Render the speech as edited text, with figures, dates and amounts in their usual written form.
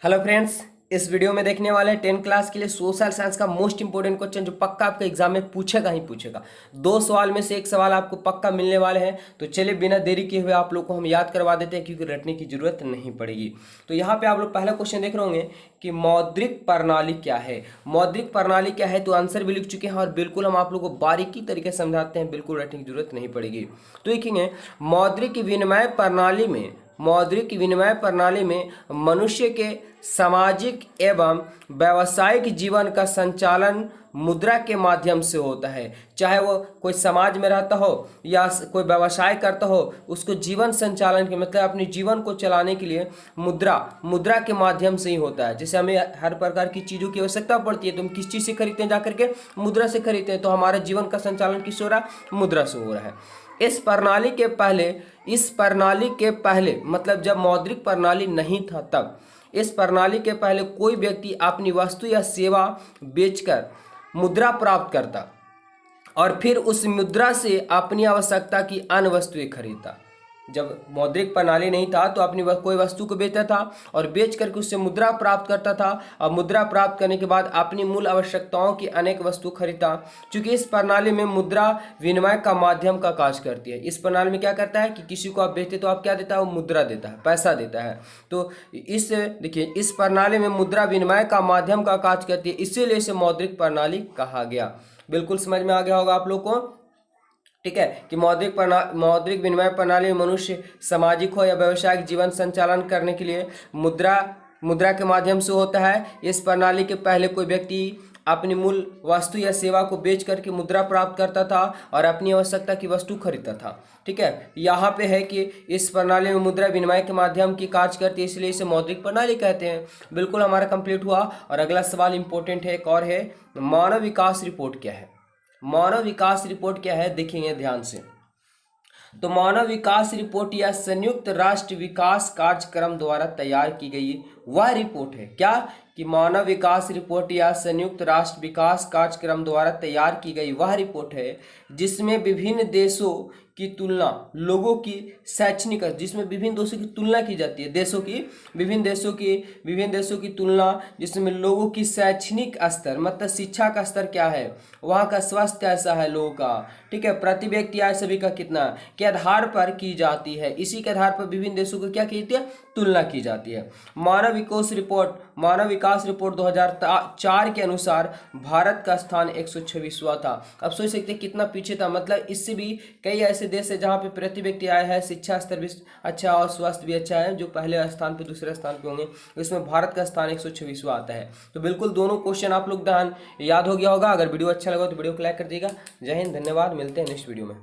Hello friends, इस video में देखने वाले हैं 10th क्लास के लिए सोशल साइंस का मोस्ट इंपोर्टेंट क्वेश्चन जो पक्का आपका एग्जाम में पूछेगा ही पूछेगा। 2 सवाल में से एक सवाल आपको पक्का मिलने वाले हैं। तो चलिए बिना देरी किए हुए आप लोग को हम याद करवा देते हैं, क्योंकि रटने की जरूरत नहीं पड़ेगी। तो यहाँ पे आप लोग पहला क्वेश्चन देख रहे होंगे कि मौद्रिक प्रणाली क्या है। मौद्रिक प्रणाली क्या है, तो आंसर भी लिख चुके हैं और बिल्कुल हम आप लोग को बारीकी तरीके से समझाते हैं, बिल्कुल रटने की जरूरत नहीं पड़ेगी। तो देखेंगे, मौद्रिक विनिमय प्रणाली में मनुष्य के सामाजिक एवं व्यावसायिक जीवन का संचालन मुद्रा के माध्यम से होता है। चाहे वो कोई समाज में रहता हो या कोई व्यवसाय करता हो, उसको जीवन संचालन के मतलब अपने जीवन को चलाने के लिए मुद्रा के माध्यम से ही होता है। जैसे हमें हर प्रकार की चीज़ों की आवश्यकता पड़ती है, तो हम किस चीज़ से खरीदते हैं, जाकर के मुद्रा से खरीदते हैं। तो हमारा जीवन का संचालन किस हो रहा है, मुद्रा से हो रहा है। इस प्रणाली के पहले मतलब जब मौद्रिक प्रणाली नहीं था, तब इस प्रणाली के पहले कोई व्यक्ति अपनी वस्तु या सेवा बेचकर मुद्रा प्राप्त करता और फिर उस मुद्रा से अपनी आवश्यकता की अन्य वस्तुएं खरीदता। जब मौद्रिक प्रणाली नहीं था तो अपनी कोई वस्तु को बेचता था और बेच करके उससे मुद्रा प्राप्त करता था, और मुद्रा प्राप्त करने के बाद अपनी मूल आवश्यकताओं की अनेक वस्तु खरीदता। क्योंकि इस प्रणाली में मुद्रा विनिमय का माध्यम का कार्य करती है। इस प्रणाली में क्या करता है कि किसी को आप बेचते तो आप क्या देता है, वो मुद्रा देता है, पैसा देता है। तो देखिए, इस प्रणाली में मुद्रा विनिमय का माध्यम का कार्य करती है, इसीलिए इसे मौद्रिक प्रणाली कहा गया। बिल्कुल समझ में आ गया होगा आप लोग को, ठीक है, कि मौद्रिक विनिमय प्रणाली में मनुष्य सामाजिक हो या व्यवसायिक जीवन संचालन करने के लिए मुद्रा के माध्यम से होता है। इस प्रणाली के पहले कोई व्यक्ति अपनी मूल वस्तु या सेवा को बेच करके मुद्रा प्राप्त करता था और अपनी आवश्यकता की वस्तु खरीदता था। ठीक है, यहाँ पे है कि इस प्रणाली में मुद्रा विनिमय के माध्यम की कार्य करती है, इसलिए इसे मौद्रिक प्रणाली कहते हैं। बिल्कुल हमारा कंप्लीट हुआ। और अगला सवाल इंपॉर्टेंट है, एक और है, मानव विकास रिपोर्ट क्या है। मानव विकास रिपोर्ट क्या है, देखेंगे ध्यान से। तो मानव विकास रिपोर्ट या संयुक्त राष्ट्र विकास कार्यक्रम द्वारा तैयार की गई वह रिपोर्ट है। क्या कि मानव विकास रिपोर्ट या संयुक्त राष्ट्र विकास कार्यक्रम द्वारा तैयार की गई वह रिपोर्ट है जिसमें विभिन्न देशों की तुलना, लोगों की शैक्षणिक, जिसमें विभिन्न देशों की तुलना की जाती है, विभिन्न देशों की तुलना, जिसमें लोगों की शैक्षणिक स्तर मतलब शिक्षा का स्तर क्या है, वहाँ का स्वास्थ्य कैसा है लोगों का, ठीक है, प्रति व्यक्ति आय सभी का कितना के आधार पर की जाती है। इसी के आधार पर विभिन्न देशों को क्या की जाती है, तुलना की जाती है। मानव विकास रिपोर्ट 2004 के अनुसार भारत का स्थान 126वां था। अब सोच सकते हैं कितना पीछे था, मतलब इससे भी कई ऐसे देश है जहाँ पे प्रति व्यक्ति आय है, शिक्षा स्तर भी अच्छा और स्वास्थ्य भी अच्छा है, जो पहले स्थान पे दूसरे स्थान पे होंगे। इसमें भारत का स्थान 126वां आता है। तो बिल्कुल दोनों क्वेश्चन आप लोग ध्यान याद हो गया होगा। अगर वीडियो अच्छा लगा तो वीडियो को लाइक कर दीजिएगा। जय हिंद, धन्यवाद, मिलते हैं नेक्स्ट वीडियो में।